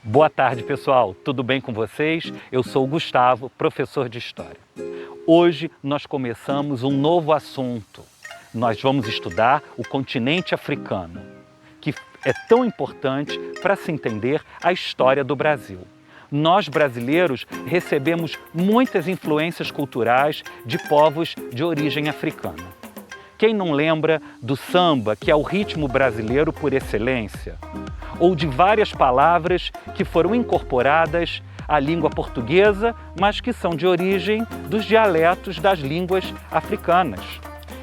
Boa tarde, pessoal. Tudo bem com vocês? Eu sou o Gustavo, professor de História. Hoje nós começamos um novo assunto. Nós vamos estudar o continente africano, que é tão importante para se entender a história do Brasil. Nós, brasileiros, recebemos muitas influências culturais de povos de origem africana. Quem não lembra do samba, que é o ritmo brasileiro por excelência? Ou de várias palavras que foram incorporadas à língua portuguesa, mas que são de origem dos dialetos das línguas africanas.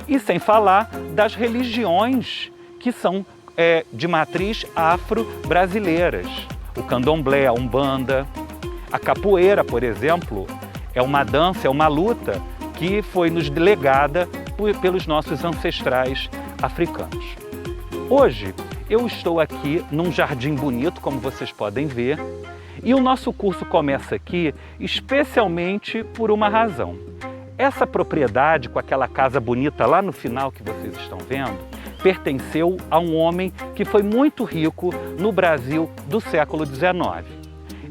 E sem falar das religiões que são de matriz afro-brasileiras. O candomblé, a umbanda, a capoeira, por exemplo, é uma dança, é uma luta que foi nos legada pelos nossos ancestrais africanos. Hoje eu estou aqui num jardim bonito, como vocês podem ver, e o nosso curso começa aqui especialmente por uma razão. Essa propriedade, com aquela casa bonita lá no final que vocês estão vendo, pertenceu a um homem que foi muito rico no Brasil do século XIX.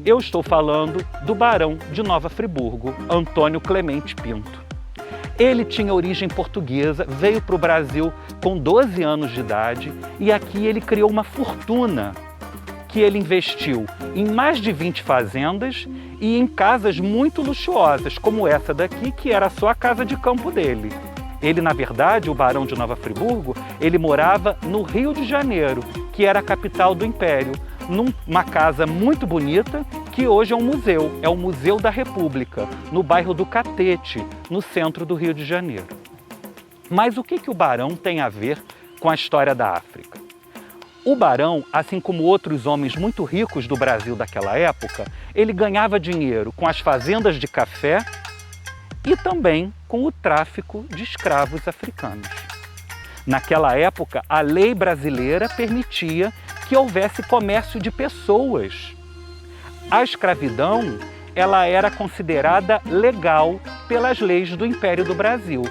Eu estou falando do Barão de Nova Friburgo, Antônio Clemente Pinto. Ele tinha origem portuguesa, veio para o Brasil com 12 anos de idade e aqui ele criou uma fortuna que ele investiu em mais de 20 fazendas e em casas muito luxuosas, como essa daqui, que era só a casa de campo dele. Ele, na verdade, o Barão de Nova Friburgo, ele morava no Rio de Janeiro, que era a capital do Império, numa casa muito bonita, que hoje é o Museu da República, no bairro do Catete, no centro do Rio de Janeiro. Mas o que o Barão tem a ver com a história da África? O Barão, assim como outros homens muito ricos do Brasil daquela época, ele ganhava dinheiro com as fazendas de café e também com o tráfico de escravos africanos. Naquela época, a lei brasileira permitia que houvesse comércio de pessoas. A escravidão, ela era considerada legal pelas leis do Império do Brasil.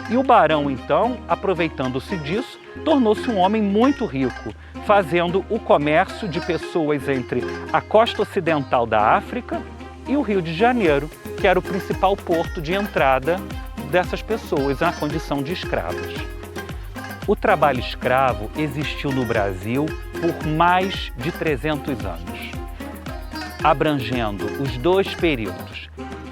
E o Barão, então, aproveitando-se disso, tornou-se um homem muito rico, fazendo o comércio de pessoas entre a costa ocidental da África e o Rio de Janeiro, que era o principal porto de entrada dessas pessoas na condição de escravos. O trabalho escravo existiu no Brasil por mais de 300 anos, abrangendo os dois períodos.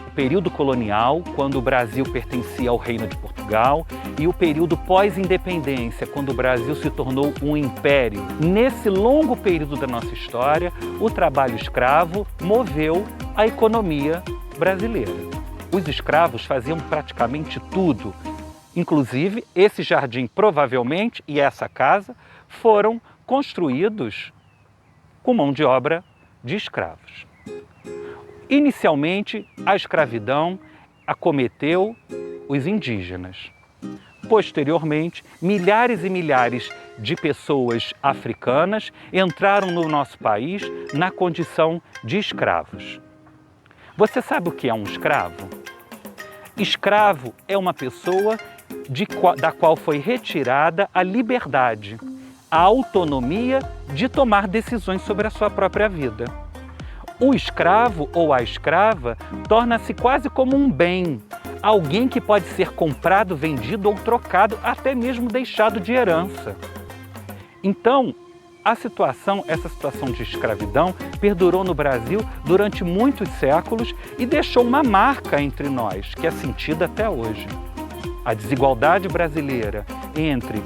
O período colonial, quando o Brasil pertencia ao Reino de Portugal, e o período pós-independência, quando o Brasil se tornou um império. Nesse longo período da nossa história, o trabalho escravo moveu a economia brasileira. Os escravos faziam praticamente tudo. Inclusive, esse jardim provavelmente e essa casa foram construídos com mão de obra de escravos. Inicialmente, a escravidão acometeu os indígenas. Posteriormente, milhares e milhares de pessoas africanas entraram no nosso país na condição de escravos. Você sabe o que é um escravo? Escravo é uma pessoa da qual foi retirada a liberdade, a autonomia de tomar decisões sobre a sua própria vida. O escravo ou a escrava torna-se quase como um bem, alguém que pode ser comprado, vendido ou trocado, até mesmo deixado de herança. Então, essa situação de escravidão perdurou no Brasil durante muitos séculos e deixou uma marca entre nós, que é sentida até hoje. A desigualdade brasileira entre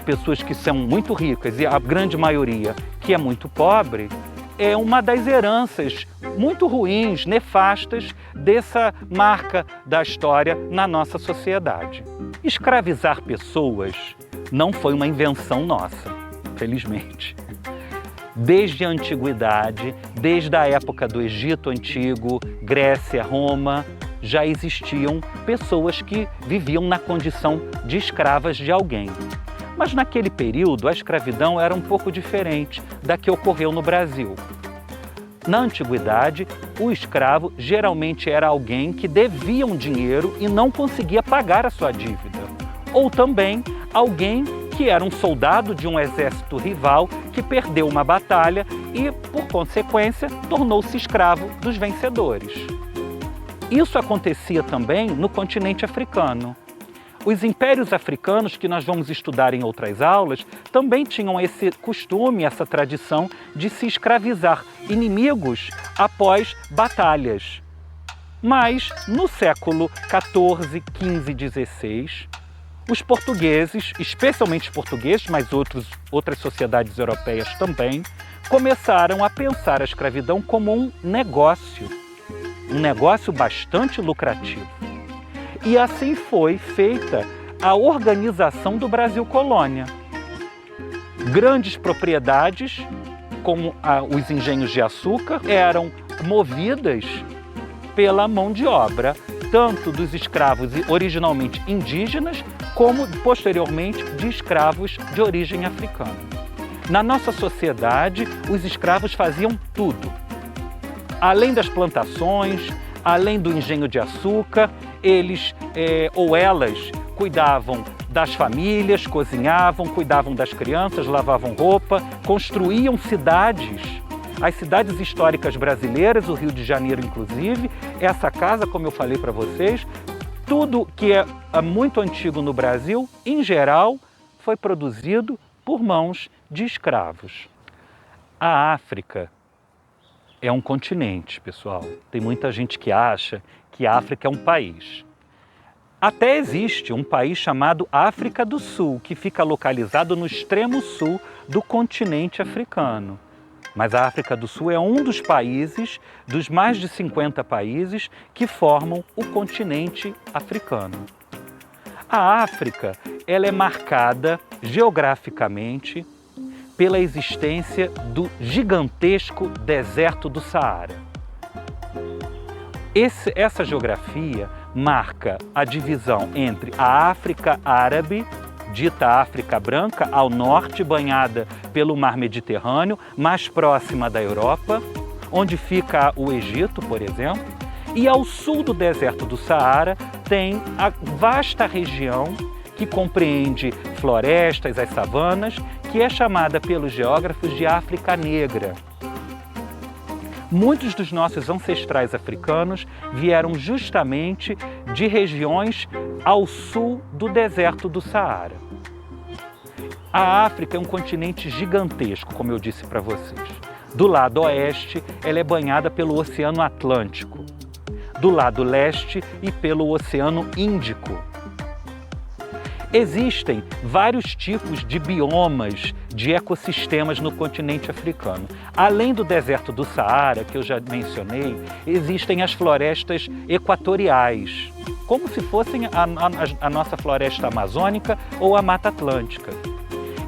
pessoas que são muito ricas e a grande maioria que é muito pobre é uma das heranças muito ruins, nefastas, dessa marca da história na nossa sociedade. Escravizar pessoas não foi uma invenção nossa, felizmente. Desde a antiguidade, desde a época do Egito Antigo, Grécia, Roma, já existiam pessoas que viviam na condição de escravas de alguém. Mas naquele período a escravidão era um pouco diferente da que ocorreu no Brasil. Na antiguidade, o escravo geralmente era alguém que devia um dinheiro e não conseguia pagar a sua dívida. Ou também alguém que era um soldado de um exército rival que perdeu uma batalha e, por consequência, tornou-se escravo dos vencedores. Isso acontecia também no continente africano. Os impérios africanos, que nós vamos estudar em outras aulas, também tinham esse costume, essa tradição de se escravizar inimigos após batalhas. Mas, no século XIV, XV, XVI, os portugueses, especialmente os portugueses, mas outras sociedades europeias também, começaram a pensar a escravidão como um negócio bastante lucrativo. E assim foi feita a organização do Brasil Colônia. Grandes propriedades, como os engenhos de açúcar, eram movidas pela mão de obra, tanto dos escravos originalmente indígenas, como posteriormente de escravos de origem africana. Na nossa sociedade, os escravos faziam tudo. Além das plantações, além do engenho de açúcar, eles ou elas cuidavam das famílias, cozinhavam, cuidavam das crianças, lavavam roupa, construíam cidades. As cidades históricas brasileiras, o Rio de Janeiro inclusive, essa casa, como eu falei para vocês, tudo que é muito antigo no Brasil, em geral, foi produzido por mãos de escravos. A África é um continente, pessoal. Tem muita gente que acha que a África é um país. Até existe um país chamado África do Sul, que fica localizado no extremo sul do continente africano. Mas a África do Sul é um dos países, dos mais de 50 países, que formam o continente africano. A África, ela é marcada geograficamente pela existência do gigantesco deserto do Saara. Essa geografia marca a divisão entre a África árabe, dita África Branca, ao norte, banhada pelo mar Mediterrâneo, mais próxima da Europa, onde fica o Egito, por exemplo, e ao sul do deserto do Saara tem a vasta região que compreende florestas, as savanas, que é chamada pelos geógrafos de África Negra. Muitos dos nossos ancestrais africanos vieram justamente de regiões ao sul do deserto do Saara. A África é um continente gigantesco, como eu disse para vocês. Do lado oeste, ela é banhada pelo Oceano Atlântico. Do lado leste e pelo Oceano Índico. Existem vários tipos de biomas, de ecossistemas no continente africano. Além do deserto do Saara, que eu já mencionei, existem as florestas equatoriais, como se fossem a nossa floresta amazônica ou a Mata Atlântica.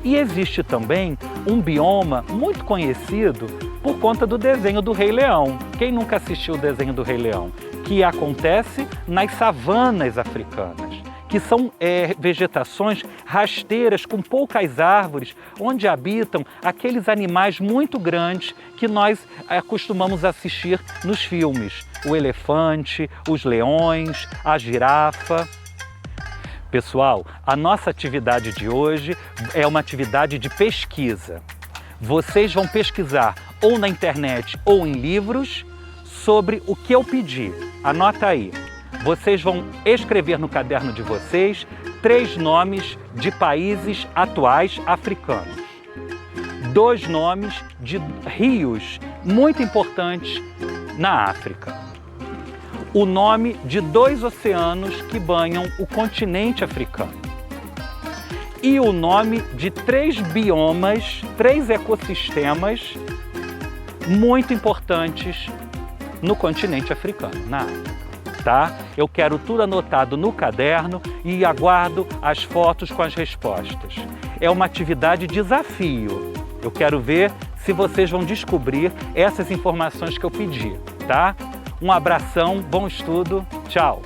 E existe também um bioma muito conhecido por conta do desenho do Rei Leão. Quem nunca assistiu o desenho do Rei Leão? Que acontece nas savanas africanas, que são vegetações rasteiras com poucas árvores, onde habitam aqueles animais muito grandes que nós costumamos assistir nos filmes. O elefante, os leões, a girafa. Pessoal, a nossa atividade de hoje é uma atividade de pesquisa. Vocês vão pesquisar ou na internet ou em livros sobre o que eu pedi. Anota aí. Vocês vão escrever no caderno de vocês 3 nomes de países atuais africanos. 2 nomes de rios muito importantes na África. O nome de 2 oceanos que banham o continente africano. E o nome de 3 biomas, 3 ecossistemas muito importantes no continente africano, na África. Tá? Eu quero tudo anotado no caderno e aguardo as fotos com as respostas. É uma atividade desafio. Eu quero ver se vocês vão descobrir essas informações que eu pedi, tá? Um abração, bom estudo, tchau!